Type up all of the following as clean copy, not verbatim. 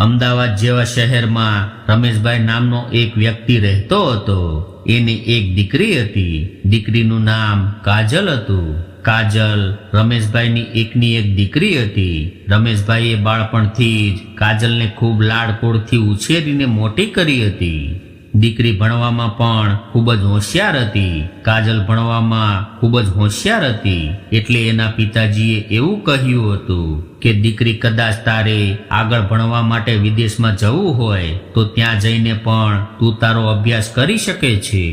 અમદાવાદ જેવા શહેરમાં રમેશભાઈ નામનો એક વ્યક્તિ રહેતો હતો. એની એક દીકરી હતી. દીકરીનું નામ કાજલ હતું. કાજલ રમેશભાઈની એકની એક દીકરી હતી. રમેશભાઈએ બાળપણથી જ કાજલને ખૂબ લાડકોડથી ઉછેરીને મોટી કરી હતી. દીકરી ભણવામાં પણ ખૂબ જ હોશિયાર હતી. કાજલ ભણવામાં ખૂબ જ હોશિયાર હતી. એટલે એના પિતાજીએ એવું કહ્યું હતું કે દીકરી કદાચ તારે આગળ ભણવા માટે વિદેશમાં જવું હોય તો ત્યાં જઈને પણ તું તારો અભ્યાસ કરી શકે છે.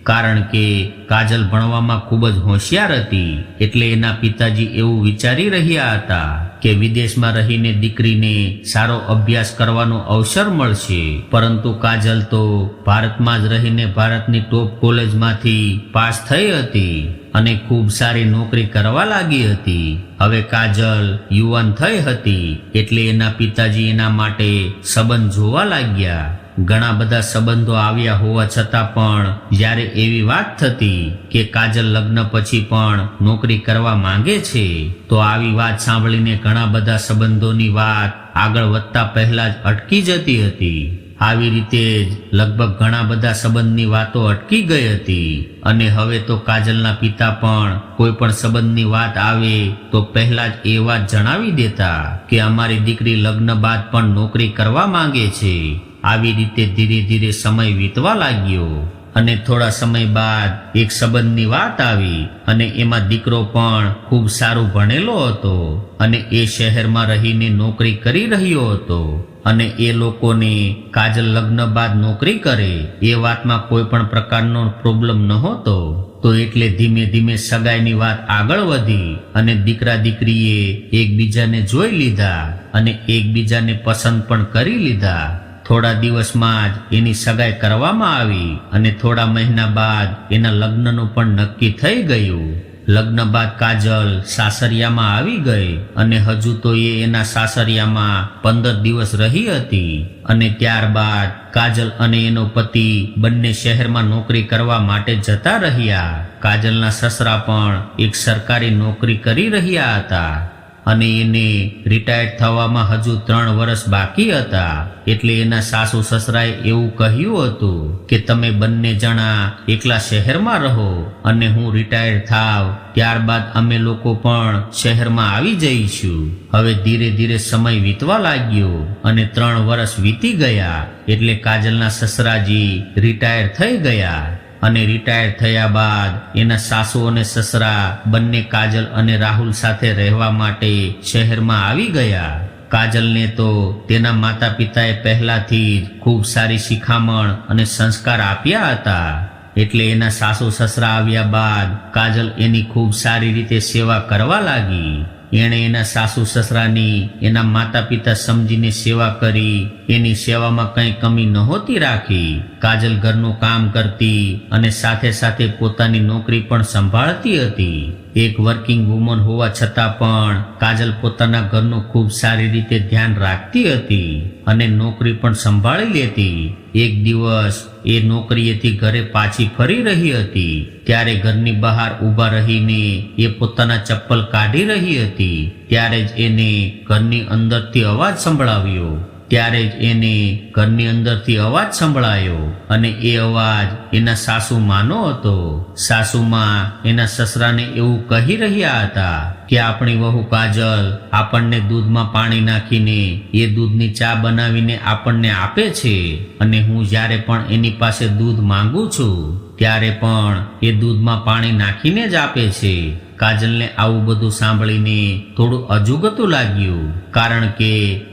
કારણ કે કાજલ ભણવામાં ખૂબ જ હોશિયાર હતી. એટલે એના પિતાજી એવું વિચારી રહ્યા હતા કે વિદેશમાં રહીને દીકરીને સારો અભ્યાસ કરવાનો અવસર મળશે. પરંતુ કાજલ તો ભારતમાં જ રહીને ભારતની ટોપ કોલેજમાંથી પાસ થઈ હતી અને ખૂબ સારી નોકરી કરવા લાગી હતી. હવે કાજલ યુવાન થઈ હતી એટલે એના પિતાજી એના માટે સંબંધ જોવા લાગ્યા. ઘણા બધા સંબંધો આવ્યા હોવા છતાં પણ જ્યારે એવી વાત થતી કે કાજલ લગ્ન પછી પણ નોકરી કરવા માંગે છે તો આવી વાત સાંભળીને ઘણા બધા સંબંધોની વાત આગળ વધતા પહેલા જ અટકી જતી હતી. આવી રીતે જ લગભગ ઘણા બધા સંબંધની વાતો અટકી ગઈ હતી અને હવે તો કાજલના પિતા પણ કોઈ પણ સંબંધની વાત આવે તો પહેલા જ એ વાત જણાવી દેતા કે અમારી દીકરી લગ્ન બાદ પણ નોકરી કરવા માંગે છે. આવી રીતે ધીરે ધીરે સમય વીતવા લાગ્યો અને થોડા સમય બાદ એક સંબંધની વાત આવી અને એમાં દીકરો પણ ખૂબ સારું ભણેલો હતો અને એ શહેરમાં રહીને નોકરી કરી રહ્યો હતો અને એ લોકોને કાજલ લગ્ન બાદ નોકરી કરે એ વાતમાં કોઈ પણ પ્રકારનો પ્રોબ્લેમ નહોતો. તો એટલે ધીમે ધીમે સગાઈની વાત આગળ વધી અને દીકરા દીકરીએ એકબીજાને જોઈ લીધા અને એકબીજાને પસંદ પણ કરી લીધા. થોડા દિવસમાં જ એની સગાઈ કરવામાં આવી અને થોડા મહિના બાદ એના લગ્નનું પણ નક્કી થઈ ગયું. લગ્ન બાદ કાજલ સાસરિયામાં આવી ગઈ અને હજુ તો એ એના સાસરિયામાં 15 દિવસ રહી હતી અને ત્યારબાદ કાજલ અને એનો પતિ બંને શહેરમાં નોકરી કરવા માટે જતા રહ્યા. કાજલના સસરા પણ એક સરકારી નોકરી કરી રહ્યા હતા અને એને રિટાયર્ડ થવામાં હજુ 3 વર્ષ બાકી હતા. એટલે એના સાસુ સસરાએ એવું કહ્યું હતું કે તમે બંને જણા એકલા શહેરમાં રહો અને હું રિટાયર્ડ થાવ ત્યારબાદ અમે લોકો પણ શહેરમાં આવી જઈશું. હવે ધીરે ધીરે સમય વીતવા લાગ્યો અને 3 વર્ષ વીતી ગયા એટલે કાજલના સસરાજી રિટાયર થઈ ગયા અને રિટાયર થયા બાદ એના સાસુ અને સસરા બંને કાજલ અને રાહુલ સાથે રહેવા માટે શહેરમાં આવી ગયા. કાજલને તો તેના માતા પિતાએ પહેલાથી જ ખૂબ સારી શિખામણ અને સંસ્કાર આપ્યા હતા. એટલે એના સાસુ સસરા આવ્યા બાદ કાજલ એની ખૂબ સારી રીતે સેવા કરવા લાગી. એણે એના સાસુ સસરાની એના માતા પિતા સમજીને સેવા કરી. એની સેવામાં કંઈ કમી નહોતી રાખી. કાજલ ઘરનું કામ કરતી અને સાથે સાથે પોતાની નોકરી પણ સંભાળતી હતી. એક વર્કિંગ વુમન હોવા છતાં પણ કાજલ પોતાના ઘરનું ખૂબ સારી રીતે ધ્યાન રાખતી હતી અને નોકરી પણ સંભાળી લેતી. એક દિવસ એ નોકરીએથી ઘરે પાછી ફરી રહી હતી ત્યારે ઘરની બહાર ઊભા રહીને એ પોતાના ચપ્પલ કાઢી રહી હતી. ત્યારે જ એને ઘરની અંદરથી અવાજ સંભળાયો અને એ અવાજ એના સાસુમાનો હતો. સાસુમાં એના સસરાને એવું કહી રહ્યા હતા કે આપણી વહુ કાજલ આપણને દૂધમાં પાણી નાખીને એ દૂધની ચા બનાવીને આપણને આપે છે અને હું જ્યારે પણ એની પાસે દૂધ માંગુ છું ત્યારે પણ એ દૂધમાં પાણી નાખીને જ આપે છે. કાજલને આવું બધું સાંભળીને થોડું અજુગતું લાગ્યું કારણ કે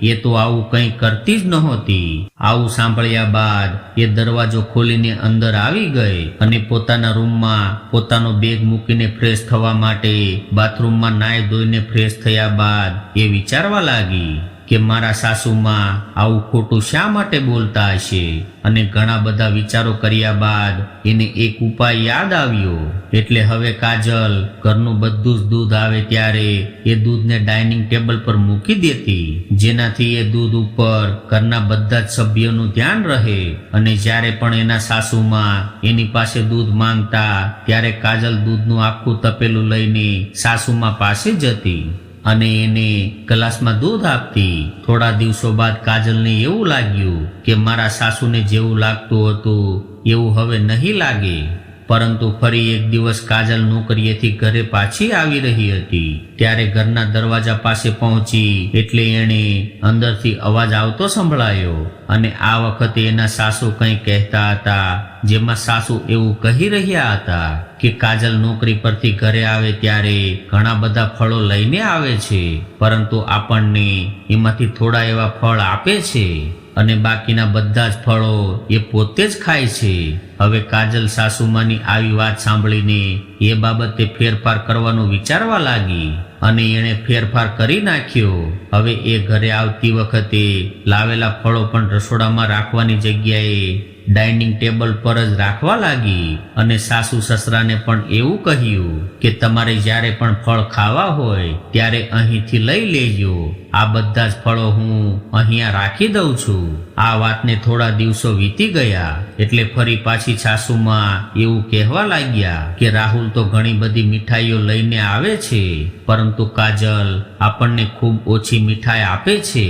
એ તો આવું કંઈ કરતી જ નહોતી. આવું સાંભળ્યા બાદ એ દરવાજો ખોલીને અંદર આવી ગઈ અને પોતાના રૂમમાં પોતાનો બેગ મૂકીને ફ્રેશ થવા માટે બાથરૂમમાં નાઈ ધોઈને ફ્રેશ થયા બાદ એ વિચારવા લાગી કે મારા સાસુમાં આવું ખોટું શા માટે બોલતા હશે. અને ઘણા બધા વિચારો કર્યા બાદ એને એક ઉપાય યાદ આવ્યો. એટલે હવે કાજલ ઘરનું બધું જ દૂધ આવે ત્યારે એ દૂધને ડાઇનિંગ ટેબલ પર મૂકી દેતી જેનાથી એ દૂધ ઉપર ઘરના બધા જ સભ્યોનું ધ્યાન રહે અને જ્યારે પણ એના સાસુમાં એની પાસે દૂધ માંગતા ત્યારે કાજલ દૂધનું આખું તપેલું લઈને સાસુમાં પાસે જતી અને એને ગ્લાસમાં દૂધ આપતી. થોડા દિવસો બાદ કાજલને એવું લાગ્યું કે મારા સાસુને જેવું લાગતું હતું એવું હવે નહીં લાગે. પરંતુ ફરી એક દિવસ કાજલ નોકરીએથી ઘરે પાછી આવી રહી હતી. ત્યારે ઘરના દરવાજા પાસે પહોંચી એટલે એણે અંદરથી અવાજ આવતો સંભળાયો અને આ વખતે એના સાસુ કંઈ કહેતા હતા, જેમાં સાસુ એવું કહી રહ્યા હતા કે કાજલ નોકરી પરથી ઘરે આવે ત્યારે ઘણા બધા ફળો લઈને આવે છે, પરંતુ આપણને એમાંથી થોડા એવા ફળ આપે છે અને બાકીના બધા જ ફળો એ પોતે જ ખાય છે. હવે કાજલ સાસુમાની આવી વાત સાંભળીને એ બાબતે ફેરફાર કરવાનું વિચારવા લાગી અને એણે ફેરફાર કરી નાખ્યો. હવે એ ઘરે આવતી વખતે લાવેલા ફળો પણ રસોડામાં રાખવાની જગ્યાએ ડાઇનિંગ ટેબલ પર જ રાખવા લાગી અને સાસુ સસરાને પણ એવું કહ્યું કે તમારે જ્યારે પણ ફળ ખાવા હોય ત્યારે અહીંથી લઈ લેજો. આ બધા જ ફળો હું અહીંયા રાખી દઉં છું. આ વાતને થોડા દિવસો વીતી ગયા એટલે ફરી પાછી સાસુમાં એવું કહેવા લાગ્યા કે રાહુલ તો ઘણી બધી મીઠાઈઓ લઈને આવે છે, પરંતુ કાજલ આપણને ખૂબ ઓછી મીઠાઈ આપે છે.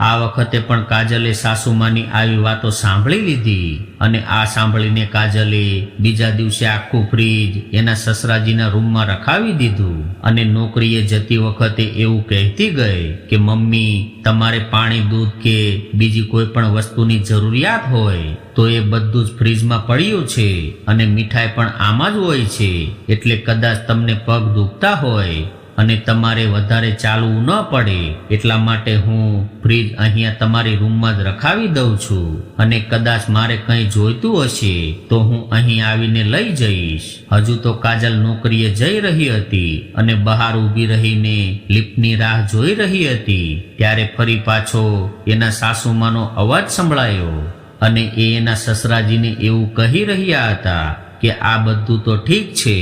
આ વખતે પણ કાજલે સાસુમાની આવી વાતો સાંભળી લીધી અને આ સાંભળીને કાજલે બીજા દિવસે આખું ફ્રીજ એના સસરાજીના રૂમમાં રખાવી દીધું અને નોકરીએ જતી વખતે એવું કહેતી ગઈ કે મમ્મી, તમારે પાણી, દૂધ કે બીજી કોઈ પણ વસ્તુની જરૂરિયાત હોય તો એ બધું જ ફ્રીજમાં પડ્યું છે અને મીઠાઈ પણ આમાં જ હોય છે. એટલે કદાચ તમને પગ દુખતા હોય અને તમારે વધારે ચાલવું ન પડે એટલા માટે હું ફ્રીજ અહીંયા તમારી રૂમમાં જ રખાવી દઉં છું અને કદાચ મારે કંઈ જોઈતું હશે તો હું અહીં આવીને લઈ જઈશ. હજુ તો કાજલ નોકરીએ જઈ રહી હતી અને બહાર ઊભી રહીને લિફ્ટની રાહ જોઈ રહી હતી. ત્યારે ફરી પાછો એના સાસુમાનો અવાજ સંભળાયો અને એના સસરાજીને એવું કહી રહ્યા હતા કે આ બધું તો ઠીક છે,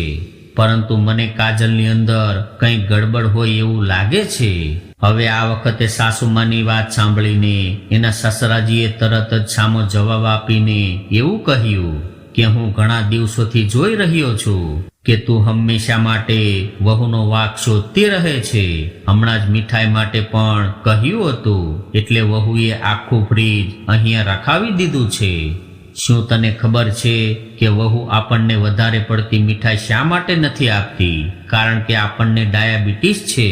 પરંતુ મને કાજલની અંદર કંઈ ગડબડ હોય એવું લાગે છે. હવે આ વખતે સાસુમાની વાત સાંભળીને એના સસરાજીએ તરત જ સામો જવાબ આપીને એવું કહ્યું કે હું ઘણા દિવસોથી જોઈ રહ્યો છું કે તું હંમેશા માટે વહુનો વાંક શોધતી રહે છે. હમણાં જ મીઠાઈ માટે પણ કહ્યું હતું એટલે વહુએ આખું ફ્રીજ અહીંયા રખાવી દીધું છે. શું તને ખબર છે કે વહુ આપણને વધારે પડતી મીઠાઈ શા માટે નથી આપતી? કારણ કે આપણને ડાયાબિટીસ છે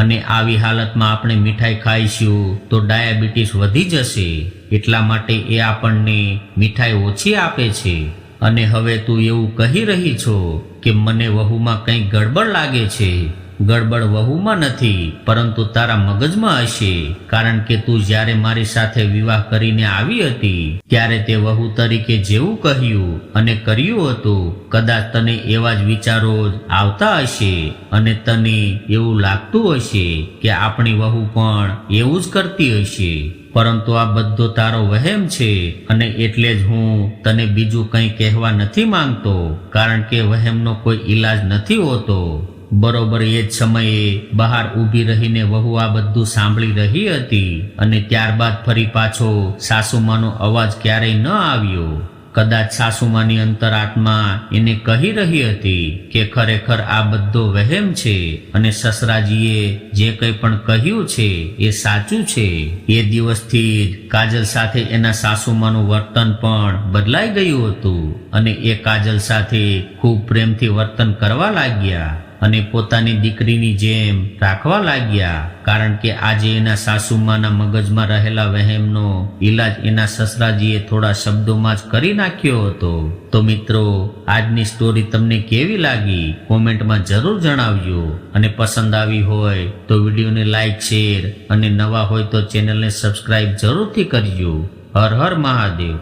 અને આવી હાલતમાં આપણે મીઠાઈ ખાઈશું તો ડાયાબિટીસ વધી જશે. એટલા માટે એ આપણને મીઠાઈ ઓછી આપે છે. અને હવે તું એવું કહી રહી છો કે મને વહુમાં કંઈ ગડબડ લાગે છે. ગડબડ વહુમાં નથી, પરંતુ તારા મગજમાં હશે. કારણ કે તું જ્યારે મારી સાથે વિવાહ કરીને આવી હતી ત્યારે તે વહુ તરીકે જેવું કહ્યું અને કર્યું હતું, કદાચ તને એવા જ વિચારો જ આવતા હશે અને તને એવું લાગતું હશે કે આપણી વહુ પણ એવું જ કરતી હશે. પરંતુ આ બધો તારો વહેમ છે અને એટલે જ હું તને બીજું કંઈ કહેવા નથી માંગતો, કારણ કે વહેમનો કોઈ ઈલાજ નથી હોતો. બરોબર એ જ સમયે બહાર ઊભી રહીને વહુ આ બધું સાંભળી રહી હતી અને ત્યારબાદ ફરી પાછો સાસુમાનો અવાજ ક્યારેય ન આવ્યો. કદાચ સાસુમાની અંતરાત્મા એને કહી રહી હતી કે ખરેખર આ બધો વહેમ છે અને સસરાજીએ જે કંઈ પણ કહ્યું છે એ સાચું છે. એ દિવસથી જ કાજલ સાથે એના સાસુમાનું વર્તન પણ બદલાઈ ગયું હતું અને એ કાજલ સાથે ખૂબ પ્રેમથી વર્તન કરવા લાગ્યા અને પોતાની દીકરીની જેમ રાખવા લાગ્યા. કારણ કે આજે એના સાસુમાના મગજમાં રહેલા વહેમનો ઈલાજ એના સસરાજીએ થોડા શબ્દોમાં જ કરી નાખ્યો હતો. તો મિત્રો, આજની સ્ટોરી તમને કેવી લાગી કોમેન્ટમાં જરૂર જણાવજો અને પસંદ આવી હોય તો વિડીયોને લાઈક, શેર અને નવા હોય તો ચેનલને સબસ્ક્રાઇબ જરૂરથી કરજો. હર હર મહાદેવ.